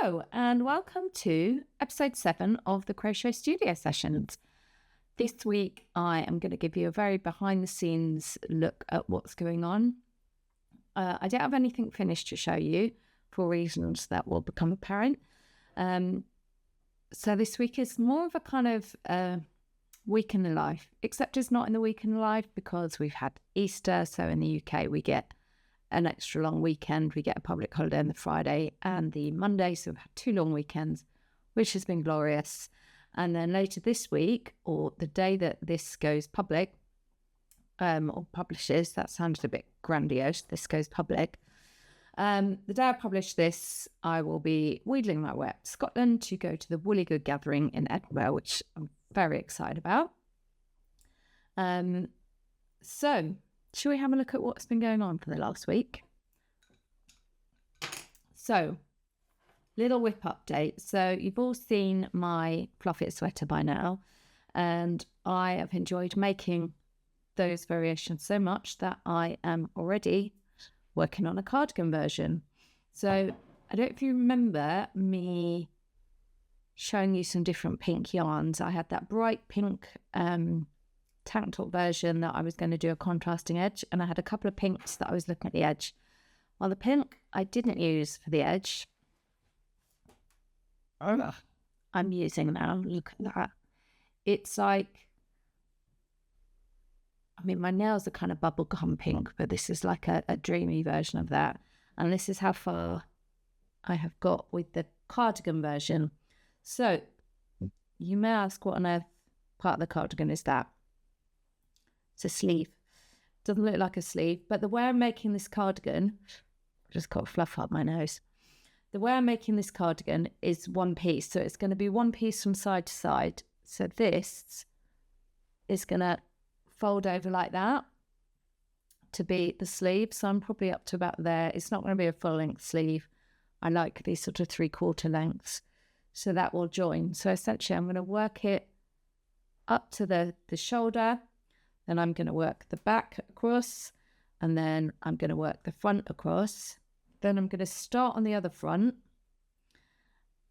Hello and welcome to episode 7 of the Crochet Studio Sessions. This week I am going to give you a very behind the scenes look at what's going on. I don't have anything finished to show you for reasons that will become apparent. So this week is more of a kind of week in the life, except it's not in the week in the life because we've had Easter. So in the UK we get an extra long weekend. We get a public holiday on the Friday and the Monday, so we've had 2 long weekends, which has been glorious. And then later this week, or the day that this goes public, or publishes, that sounds a bit grandiose, this goes public. The day I publish this, I will be wheedling my way up to Scotland to go to the Woolly Good Gathering in Edinburgh, which I'm very excited about. So shall we have a look at what's been going on for the last week? So, little whip update. So you've all seen my fluffy sweater by now, and I have enjoyed making those variations so much that I am already working on a cardigan version. So I don't know if you remember me showing you some different pink yarns. I had that bright pink tank top version that I was going to do a contrasting edge, and I had a couple of pinks that I was looking at the edge. Well, the pink I didn't use for the edge, I'm using now. Look at that. It's like, I mean, my nails are kind of bubblegum pink, but this is like a dreamy version of that. And this is how far I have got with the cardigan version. So you may ask, what on earth part of the cardigan is that? It's a sleeve. Doesn't look like a sleeve, but the way I'm making this cardigan, I just got fluff up my nose. The way I'm making this cardigan is one piece. So it's going to be one piece from side to side. So this is going to fold over like that to be the sleeve. So I'm probably up to about there. It's not going to be a full length sleeve. I like these sort of 3/4 lengths. So that will join. So essentially I'm going to work it up to the shoulder. Then I'm going to work the back across, and then I'm going to work the front across. Then I'm going to start on the other front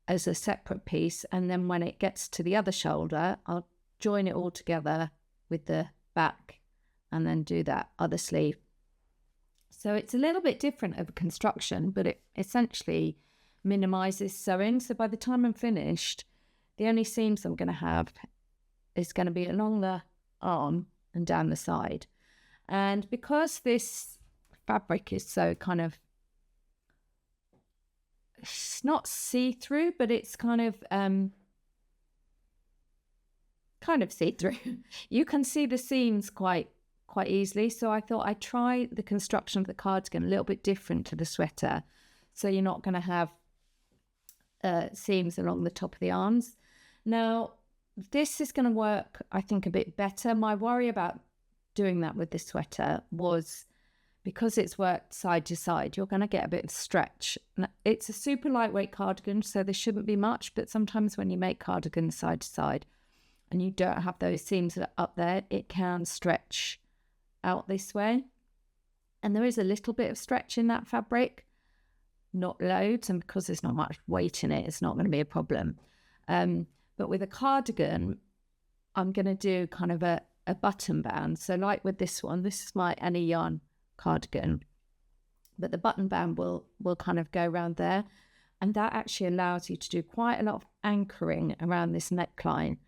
as a separate piece, and then when it gets to the other shoulder, I'll join it all together with the back and then do that other sleeve. So it's a little bit different of a construction, but it essentially minimizes sewing. So by the time I'm finished, the only seams I'm going to have is going to be along the arm and down the side. And because this fabric is so kind of, it's not see-through, but it's kind of see-through. You can see the seams quite easily. So I thought I'd try the construction of the cardigan a little bit different to the sweater. So you're not going to have seams along the top of the arms. Now, this is going to work, I think, a bit better. My worry about doing that with this sweater was because it's worked side to side, you're going to get a bit of stretch. Now, it's a super lightweight cardigan, so there shouldn't be much, but sometimes when you make cardigans side to side and you don't have those seams up there, it can stretch out this way. And there is a little bit of stretch in that fabric, not loads, and because there's not much weight in it, it's not going to be a problem. But with a cardigan, I'm going to do kind of a button band. So like with this one, this is my any yarn cardigan, but the button band will kind of go around there. And that actually allows you to do quite a lot of anchoring around this neckline.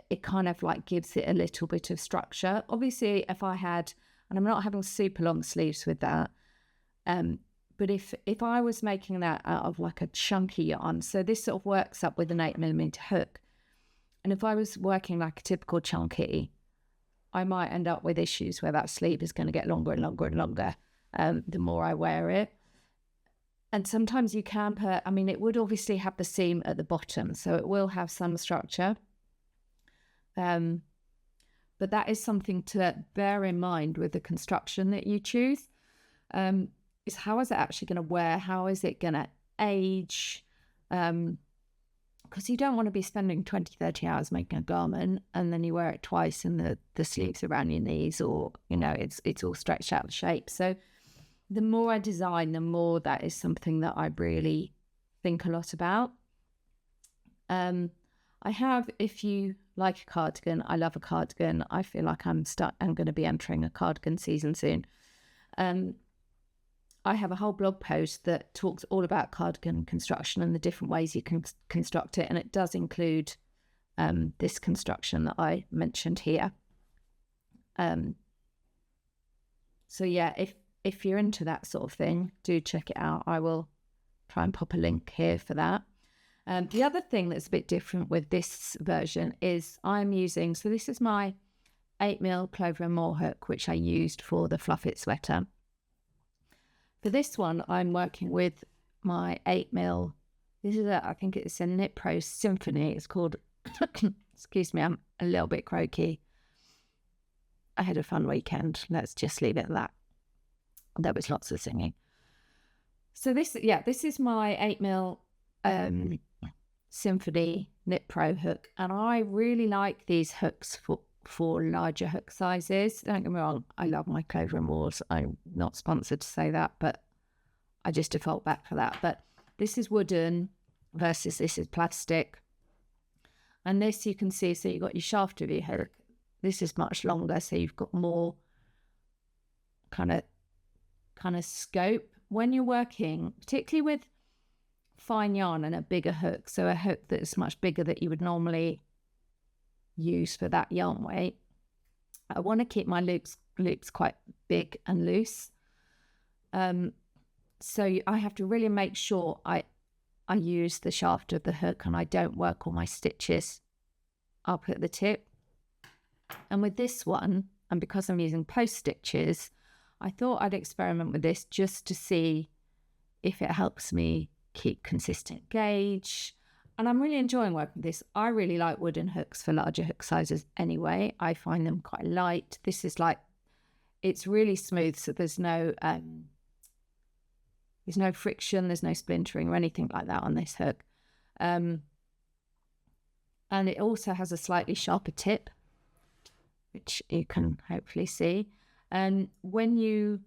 It kind of like gives it a little bit of structure. Obviously, if I had, and I'm not having super long sleeves with that, but if I was making that out of like a chunky yarn, so this sort of works up with an 8mm hook, and if I was working like a typical chunky, I might end up with issues where that sleeve is going to get longer and longer and longer the more I wear it. And sometimes you can put, I mean, it would obviously have the seam at the bottom, so it will have some structure. But that is something to bear in mind with the construction that you choose. Is how is it actually going to wear? How is it going to age? Because you don't want to be spending 20, 30 hours making a garment and then you wear it twice and the sleeves around your knees, or, you know, it's all stretched out of shape. So the more I design, the more that is something that I really think a lot about. I have, if you like a cardigan, I love a cardigan. I feel like I'm going to be entering a cardigan season soon. I have a whole blog post that talks all about cardigan construction and the different ways you can construct it. And it does include this construction that I mentioned here. So yeah, if you're into that sort of thing, do check it out. I will try and pop a link here for that. The other thing that's a bit different with this version is I'm using, so this is my 8mm Clover and More hook, which I used for the Fluff It sweater. For this one, I'm working with my 8mm. This is I think it's a Knit Pro Symphony. It's called, excuse me, I'm a little bit croaky. I had a fun weekend. Let's just leave it at that. There was lots of singing. So this is my 8mm Symphony Knit Pro hook, and I really like these hooks for larger hook sizes. Don't get me wrong, I love my Clover and Moores. I'm not sponsored to say that, but I just default back for that. But this is wooden versus this is plastic, and this you can see. So you've got your shaft of your hook. This is much longer, so you've got more kind of scope when you're working, particularly with fine yarn and a bigger hook, so a hook that's much bigger that you would normally use for that yarn weight. I want to keep my loops quite big and loose, so I have to really make sure I use the shaft of the hook and I don't work all my stitches up at the tip. And with this one, and because I'm using post stitches, I thought I'd experiment with this just to see if it helps me keep consistent gauge. And I'm really enjoying working with this. I really like wooden hooks for larger hook sizes anyway. I find them quite light. This is like, it's really smooth, so there's no friction, there's no splintering or anything like that on this hook. And it also has a slightly sharper tip, which you can hopefully see. And when you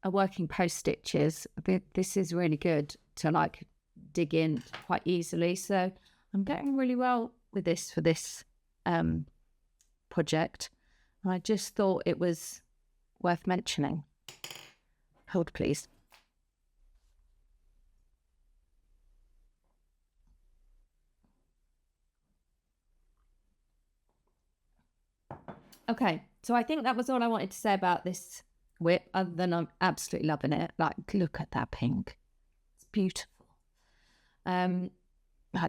are working post stitches, this is really good to like dig in quite easily. So I'm getting really well with this for this project. And I just thought it was worth mentioning. Hold please. Okay, so I think that was all I wanted to say about this whip, other than I'm absolutely loving it. Like, look at that pink. It's beautiful.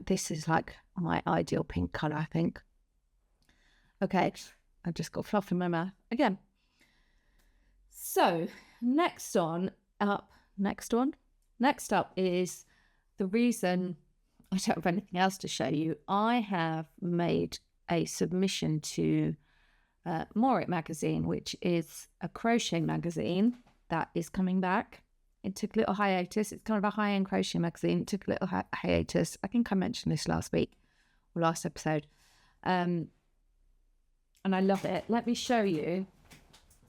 This is like my ideal pink colour, I think. Okay, I've just got fluff in my mouth again. So next up is the reason I don't have anything else to show you. I have made a submission to More It magazine, which is a crochet magazine that is coming back. It took a little hiatus. It's kind of a high-end crochet magazine. It took a little hiatus. I think I mentioned this last week or last episode. And I love it. Let me show you.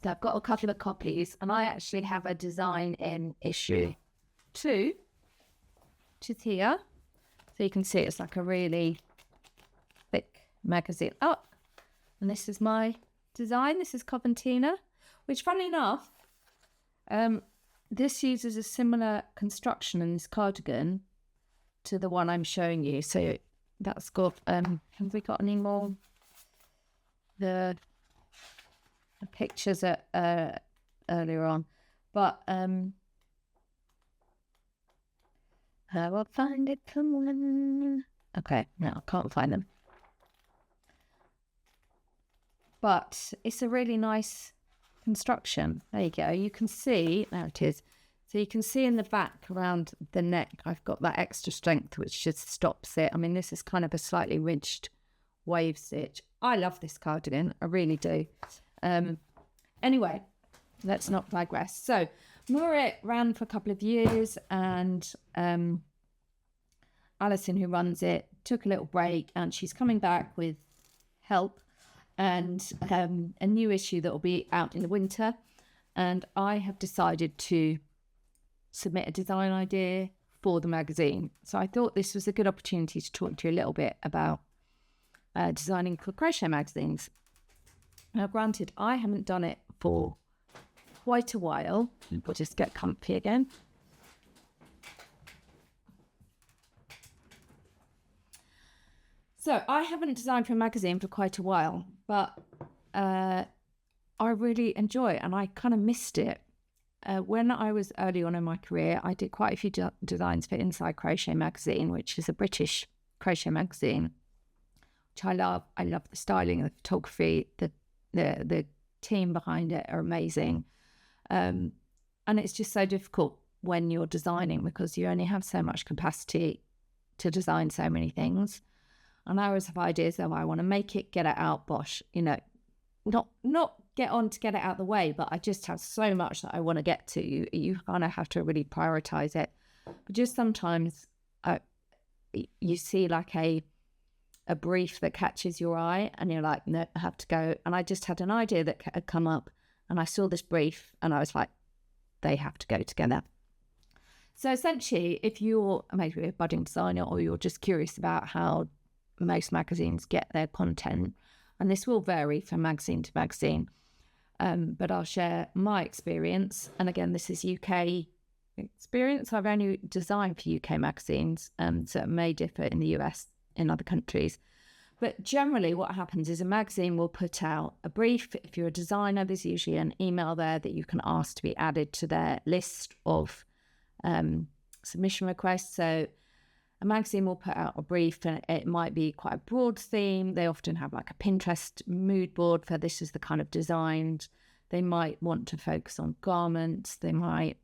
So I've got a couple of copies, and I actually have a design in issue 2, which is here. So you can see it's like a really thick magazine. Oh, and this is my design. This is Coventina, which, funnily enough, this uses a similar construction in this cardigan to the one I'm showing you. So that's got, have we got any more? The pictures earlier on, but I will find it somewhere. Okay, no, I can't find them. But it's a really nice construction. There you go. You can see, there it is. So you can see in the back around the neck, I've got that extra strength, which just stops it. I mean, this is kind of a slightly ridged wave stitch. I love this cardigan. I really do. Anyway, let's not digress. So More ran for a couple of years, and Alison, who runs it, took a little break, and she's coming back with help and a new issue that will be out in the winter. and I have decided to submit a design idea for the magazine. So I thought this was a good opportunity to talk to you a little bit about designing for crochet magazines. Now, granted, I haven't done it for quite a while. We'll just get comfy again. So I haven't designed for a magazine for quite a while, but I really enjoy it, and I kind of missed it. When I was early on in my career, I did quite a few designs for Inside Crochet magazine, which is a British crochet magazine, which I love. I love the styling, the photography, the team behind it are amazing. And it's just so difficult when you're designing because you only have so much capacity to design so many things. And I always have ideas of I want to make it, get it out, bosh, not get on to get it out the way, but I just have so much that I want to get to. You kind of have to really prioritize it. But just sometimes you see like a brief that catches your eye and you're like, no, I have to go. And I just had an idea that had come up and I saw this brief and I was like, they have to go together. So essentially, if you're maybe a budding designer or you're just curious about how most magazines get their content, and this will vary from magazine to magazine, but I'll share my experience. And again, this is UK experience. I've only designed for UK magazines, so it may differ in the US, in other countries. But generally what happens is a magazine will put out a brief. If you're a designer, there's usually an email there that you can ask to be added to their list of submission requests. So a magazine will put out a brief and it might be quite a broad theme. They often have like a Pinterest mood board for this is the kind of designs. They might want to focus on garments. They might,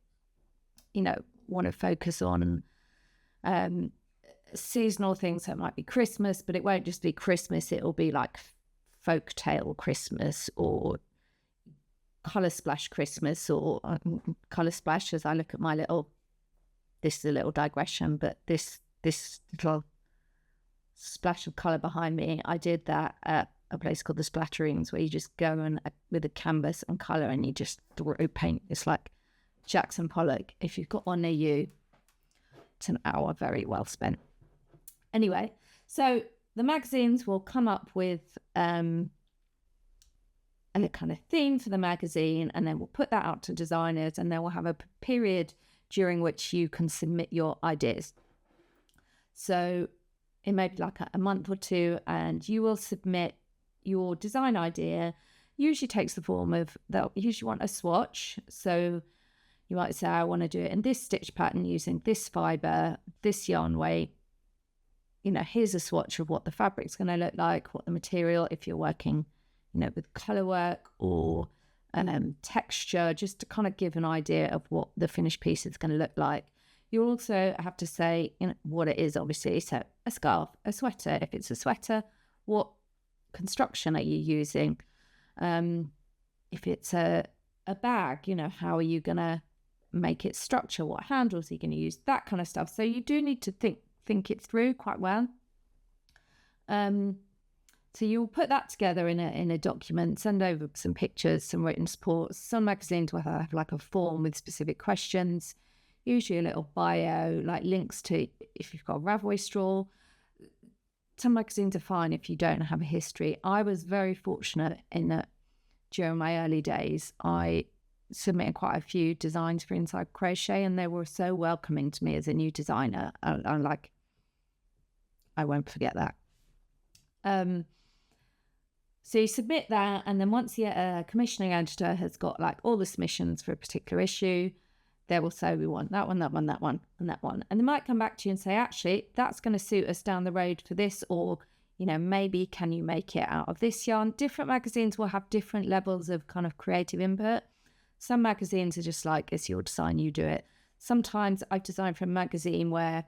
want to focus on seasonal things. So it might be Christmas, but it won't just be Christmas. It'll be like folktale Christmas or colour splash Christmas or colour splash. As I look at my this is a little digression, but this little splash of colour behind me, I did that at a place called the Splatterings, where you just go and with a canvas and colour and you just throw paint. It's like Jackson Pollock. If you've got one near you, it's an hour very well spent. Anyway, so the magazines will come up with a kind of theme for the magazine, and then we'll put that out to designers, and then we'll have a period during which you can submit your ideas. So it may be like a month or two, and you will submit your design idea. Usually takes the form of, they'll usually want a swatch. So you might say, I want to do it in this stitch pattern using this fibre, this yarn weight. Here's a swatch of what the fabric's going to look like, what the material, if you're working, with colour work or texture, just to kind of give an idea of what the finished piece is going to look like. You also have to say what it is, obviously. So a scarf, a sweater. If it's a sweater, what construction are you using? If it's a bag, how are you going to make it structure? What handles are you going to use? That kind of stuff. So you do need to think it through quite well. So you'll put that together in a document, send over some pictures, some written support. Some magazines will have like a form with specific questions, usually a little bio, like links to if you've got a Ravway straw. Some magazines are fine if you don't have a history. I was very fortunate in that during my early days, I submitted quite a few designs for Inside Crochet, and they were so welcoming to me as a new designer. I won't forget that. So you submit that, and then once the commissioning editor has got like all the submissions for a particular issue, they will say, we want that one, that one, that one, and that one. And they might come back to you and say, actually, that's going to suit us down the road for this, or, maybe can you make it out of this yarn? Different magazines will have different levels of kind of creative input. Some magazines are just like, it's your design, you do it. Sometimes I've designed for a magazine where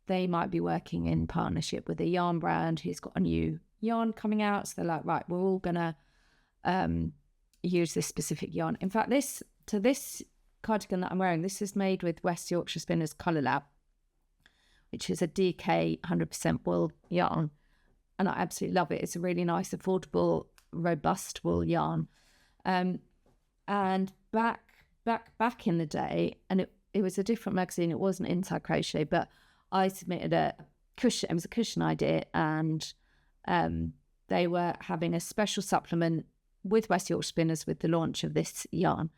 they might be working in partnership with a yarn brand who's got a new yarn coming out. So they're like, right, we're all going to use this specific yarn. In fact, this cardigan that I'm wearing, this is made with West Yorkshire Spinners Colour Lab, which is a DK 100% wool yarn. And I absolutely love it. It's a really nice, affordable, robust wool yarn. And back back in the day, and it was a different magazine. It wasn't Inside Crochet, but I submitted a cushion. It was a cushion idea, and they were having a special supplement with West Yorkshire Spinners with the launch of this yarn.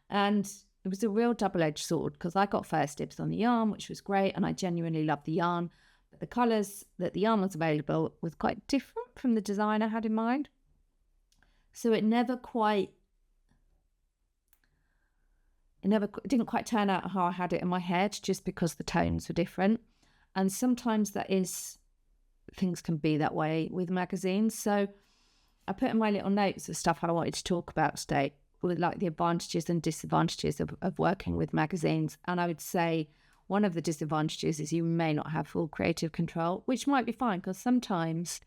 And it was a real double-edged sword, because I got first dibs on the yarn, which was great, and I genuinely loved the yarn. But the colours that the yarn was available was quite different from the design I had in mind. So it didn't quite turn out how I had it in my head, just because the tones were different. And sometimes things can be that way with magazines. So I put in my little notes of stuff I wanted to talk about today, with like the advantages and disadvantages of working with magazines. And I would say one of the disadvantages is you may not have full creative control, which might be fine, because sometimes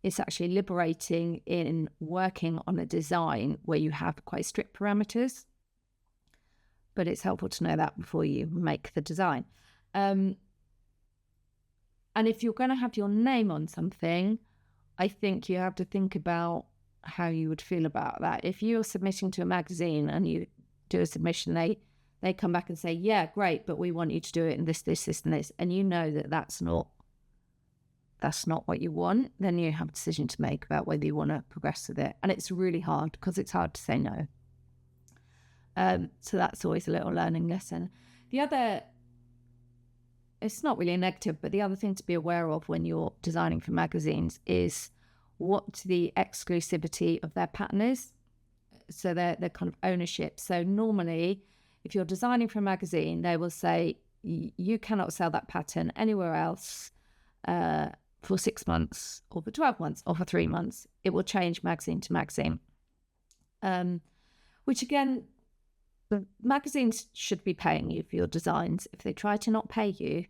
it's actually liberating in working on a design where you have quite strict parameters. But it's helpful to know that before you make the design. And if you're going to have your name on something, I think you have to think about how you would feel about that. If you're submitting to a magazine and you do a submission, they come back and say, yeah, great, but we want you to do it in this, and this, and you know that that's not what you want, then you have a decision to make about whether you want to progress with it. And it's really hard, because it's hard to say no. So that's always a little learning lesson. It's not really a negative, but the other thing to be aware of when you're designing for magazines is what the exclusivity of their pattern is. So their kind of ownership. So normally, if you're designing for a magazine, they will say, you cannot sell that pattern anywhere else for 6 months, or for 12 months, or for 3 months. It will change magazine to magazine. Which again, the magazines should be paying you for your designs. If they try to not pay you,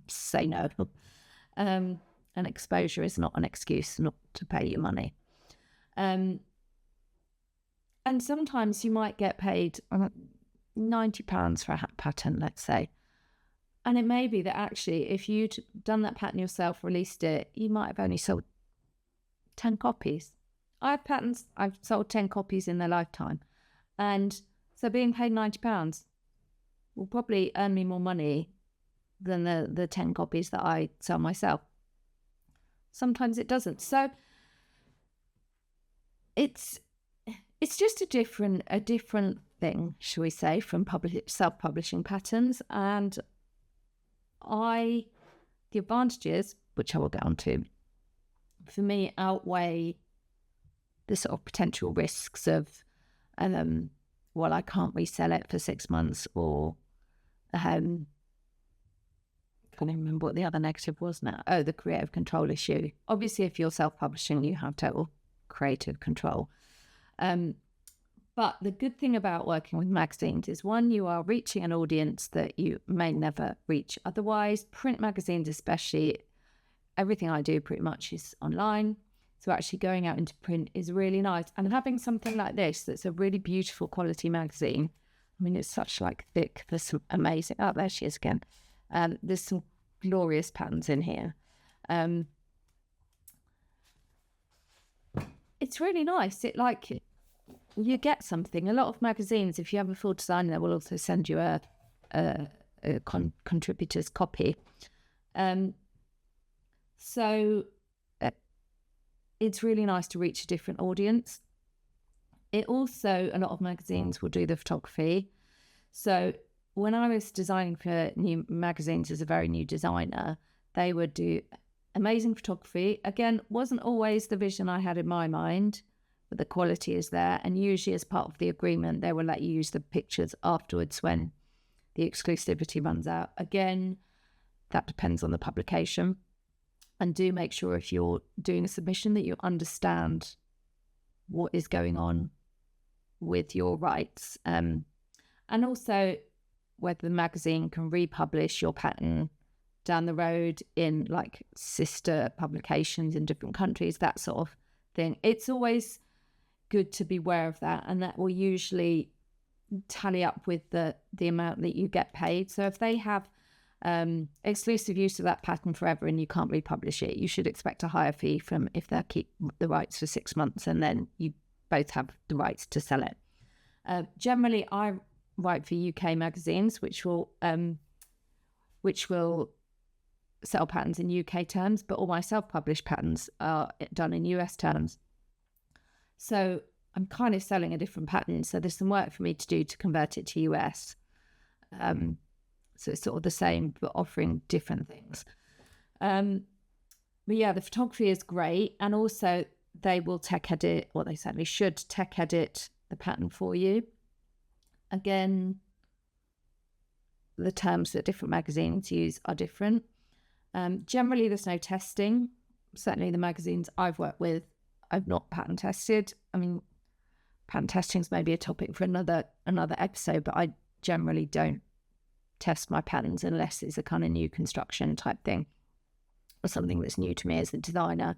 say no. And exposure is not an excuse not to pay you money. And sometimes you might get paid £90 for a hat pattern, let's say. And it may be that actually, if you'd done that pattern yourself, released it, you might have only sold 10 copies. I have patterns, I've sold 10 copies in their lifetime. And so being paid £90 will probably earn me more money than the 10 copies that I sell myself. Sometimes it doesn't. So it's just a different thing, shall we say, from self-publishing patterns. And the advantages, which I will get onto, for me outweigh the sort of potential risks of, well, I can't resell it for 6 months, or I can't even remember what the other negative was now. Oh, the creative control issue. Obviously, if you're self-publishing, you have total creative control. But the good thing about working with magazines is, one, you are reaching an audience that you may never reach otherwise. Print magazines especially, everything I do pretty much is online. So actually going out into print is really nice. And having something like this, that's a really beautiful quality magazine. I mean, it's such like thick, there's some amazing, oh, there she is again. There's some glorious patterns in here. It's really nice. You get something. A lot of magazines, if you have a full design, they will also send you a contributor's copy. So it's really nice to reach a different audience. It also, a lot of magazines will do the photography. So when I was designing for new magazines as a very new designer, they would do amazing photography. Again, wasn't always the vision I had in my mind, but the quality is there. And usually as part of the agreement, they will let you use the pictures afterwards when the exclusivity runs out. Again, that depends on the publication. And do make sure, if you're doing a submission, that you understand what is going on with your rights. And also whether the magazine can republish your pattern down the road in like sister publications in different countries, that sort of thing. It's always good to be aware of that, and that will usually tally up with the amount that you get paid. So if they have exclusive use of that pattern forever and you can't republish it, you should expect a higher fee from if they keep the rights for 6 months and then you both have the rights to sell it. Generally, I write for UK magazines, which will sell patterns in UK terms, but all my self-published patterns are done in US terms. So I'm kind of selling a different pattern. So there's some work for me to do to convert it to US. So it's sort of the same, but offering different things. But yeah, the photography is great. And also they will tech edit, or they certainly should tech edit the pattern for you. Again, the terms that different magazines use are different. Generally, there's no testing. Certainly the magazines I've worked with, I've not pattern tested. I mean, pattern testing is maybe a topic for another episode, but I generally don't test my patterns unless it's a kind of new construction type thing or something that's new to me as a designer.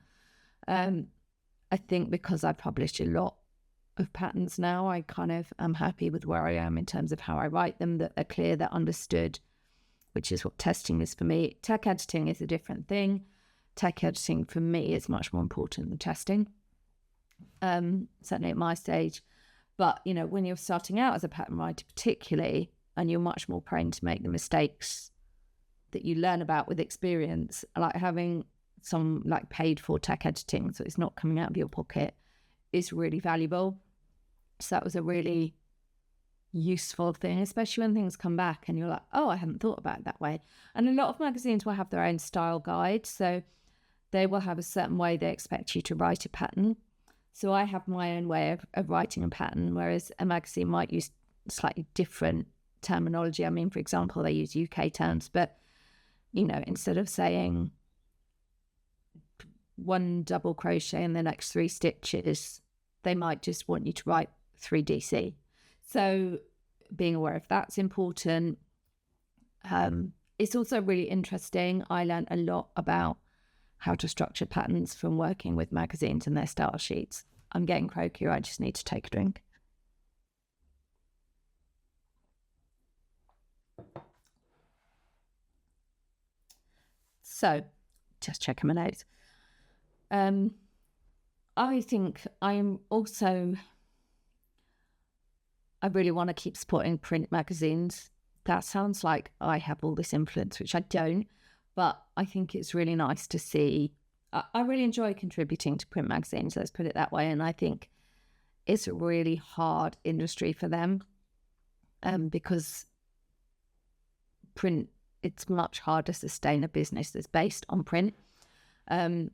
I think because I've published a lot of patterns now, I kind of am happy with where I am in terms of how I write them, that they're clear, they're understood, which is what testing is for me. Tech editing is a different thing. Tech editing for me is much more important than testing, certainly at my stage. But, you know, when you're starting out as a pattern writer particularly, and you're much more prone to make the mistakes that you learn about with experience, like having some like paid for tech editing, so it's not coming out of your pocket, is really valuable. So that was a really useful thing, especially when things come back and you're like, oh, I hadn't thought about it that way. And a lot of magazines will have their own style guide, so they will have a certain way they expect you to write a pattern. So I have my own way of writing a pattern, whereas a magazine might use slightly different terminology. I mean, for example, they use UK terms, but, you know, instead of saying 1 double crochet in the next 3 stitches, they might just want you to write 3 DC. So being aware of that's important. It's also really interesting. I learned a lot about how to structure patterns from working with magazines and their style sheets. I'm getting croaky, I just need to take a drink. So, just checking my notes. I think I really want to keep supporting print magazines. That sounds like I have all this influence, which I don't, but I think it's really nice to see. I really enjoy contributing to print magazines, let's put it that way, and I think it's a really hard industry for them, because print, it's much harder to sustain a business that's based on print. And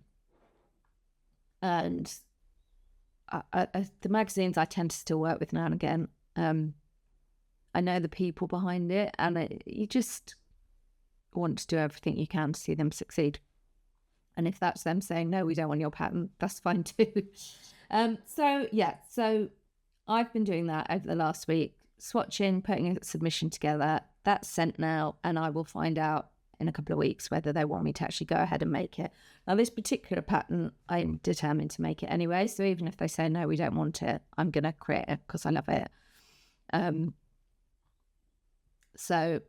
the magazines I tend to still work with now and again, I know the people behind it, and you just want to do everything you can to see them succeed. And if that's them saying, no, we don't want your pattern, that's fine too. So I've been doing that over the last week, swatching, putting a submission together. That's sent now, and I will find out in a couple of weeks whether they want me to actually go ahead and make it. Now, this particular pattern, I'm determined to make it anyway. So even if they say, no, we don't want it, I'm going to create it because I love it. So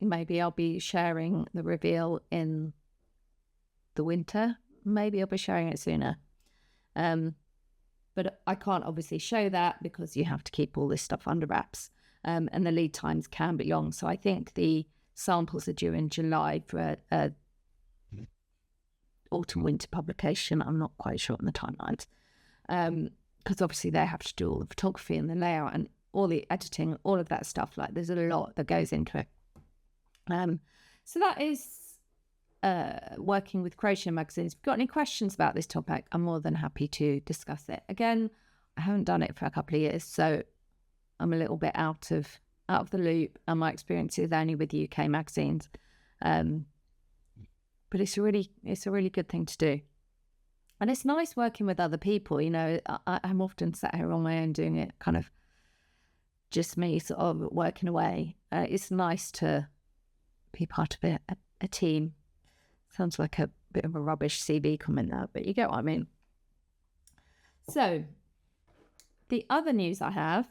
maybe I'll be sharing the reveal in the winter. Maybe I'll be sharing it sooner. But I can't obviously show that because you have to keep all this stuff under wraps. And the lead times can be long. So I think the samples are due in July for a autumn-winter publication. I'm not quite sure on the timelines. Because obviously they have to do all the photography and the layout and all the editing, all of that stuff. Like, there's a lot that goes into it. So that is working with crochet magazines. If you've got any questions about this topic, I'm more than happy to discuss it. Again, I haven't done it for a couple of years, so I'm a little bit out of the loop, and my experience is only with UK magazines. But it's a really good thing to do. And it's nice working with other people. You know, I'm often sat here on my own doing it, kind of just me sort of working away. It's nice to be part of a team. Sounds like a bit of a rubbish CV comment there, but you get what I mean. So the other news I have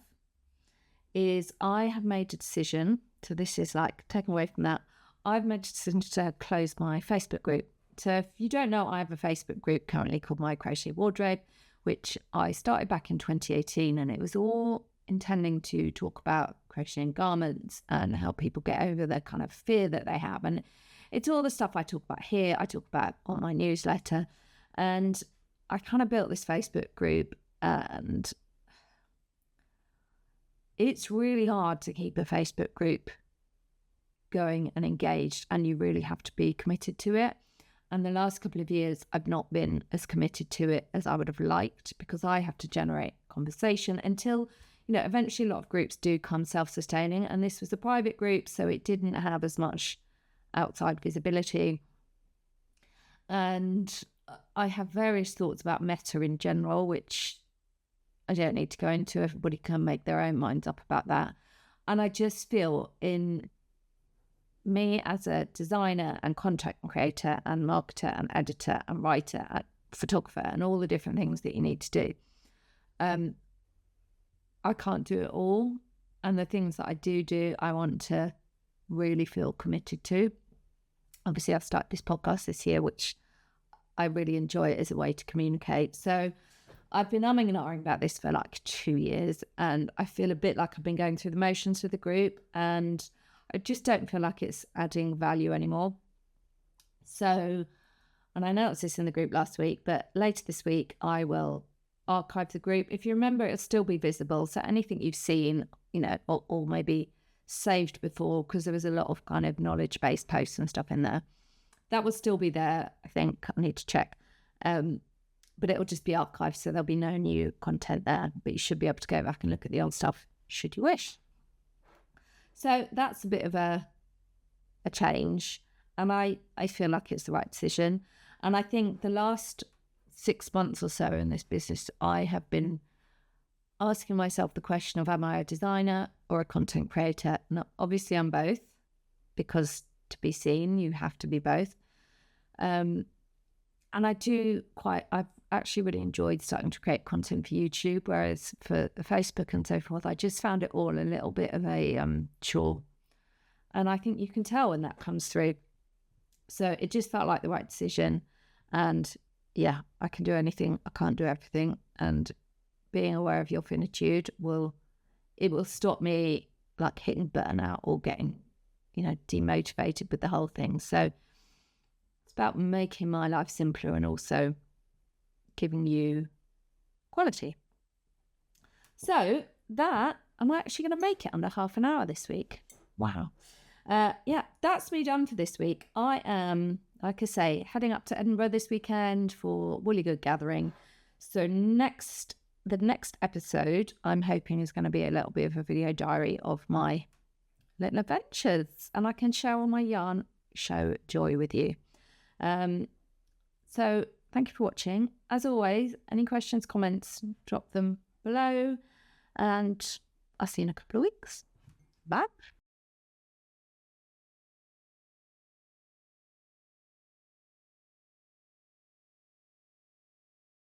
is I have made a decision. So this is like taken away from that. I've made a decision to close my Facebook group. So if you don't know, I have a Facebook group currently called My Crochet Wardrobe, which I started back in 2018, and it was all intending to talk about crocheting garments and help people get over the kind of fear that they have. And it's all the stuff I talk about here, I talk about on my newsletter. And I kind of built this Facebook group, and it's really hard to keep a Facebook group going and engaged, and you really have to be committed to it. And the last couple of years, I've not been as committed to it as I would have liked, because I have to generate conversation until, eventually a lot of groups do come self-sustaining. And this was a private group, so it didn't have as much outside visibility. And I have various thoughts about meta in general, which I don't need to go into. Everybody can make their own minds up about that. And I just feel in me as a designer and content creator and marketer and editor and writer and photographer and all the different things that you need to do, I can't do it all. And the things that I do, I want to really feel committed to. Obviously, I've started this podcast this year, which I really enjoy it as a way to communicate. So I've been umming and ahhing about this for like 2 years, and I feel a bit like I've been going through the motions with the group, and I just don't feel like it's adding value anymore. So, and I announced this in the group last week, but later this week, I will archive the group. If you remember, it'll still be visible. So anything you've seen, or maybe saved before, because there was a lot of kind of knowledge-based posts and stuff in there, that will still be there. I think I need to check. But it'll just be archived, so there'll be no new content there. But you should be able to go back and look at the old stuff, should you wish. So that's a bit of a change. And I feel like it's the right decision. And I think the last 6 months or so in this business, I have been asking myself the question of, am I a designer or a content creator? Now, obviously, I'm both, because to be seen, you have to be both. And I've actually really enjoyed starting to create content for YouTube, whereas for Facebook and so forth, I just found it all a little bit of a chore. And I think you can tell when that comes through. So it just felt like the right decision. And yeah, I can do anything, I can't do everything. And being aware of your finitude will stop me like hitting burnout or getting, demotivated with the whole thing. So it's about making my life simpler and also giving you quality. So that, I'm actually going to make it under half an hour this week. Wow. That's me done for this week. I am, like I say, heading up to Edinburgh this weekend for Woollygood Gathering. So the next episode, I'm hoping, is going to be a little bit of a video diary of my little adventures, and I can share all my yarn show joy with you. So thank you for watching. As always, any questions, comments, drop them below, and I'll see you in a couple of weeks. Bye.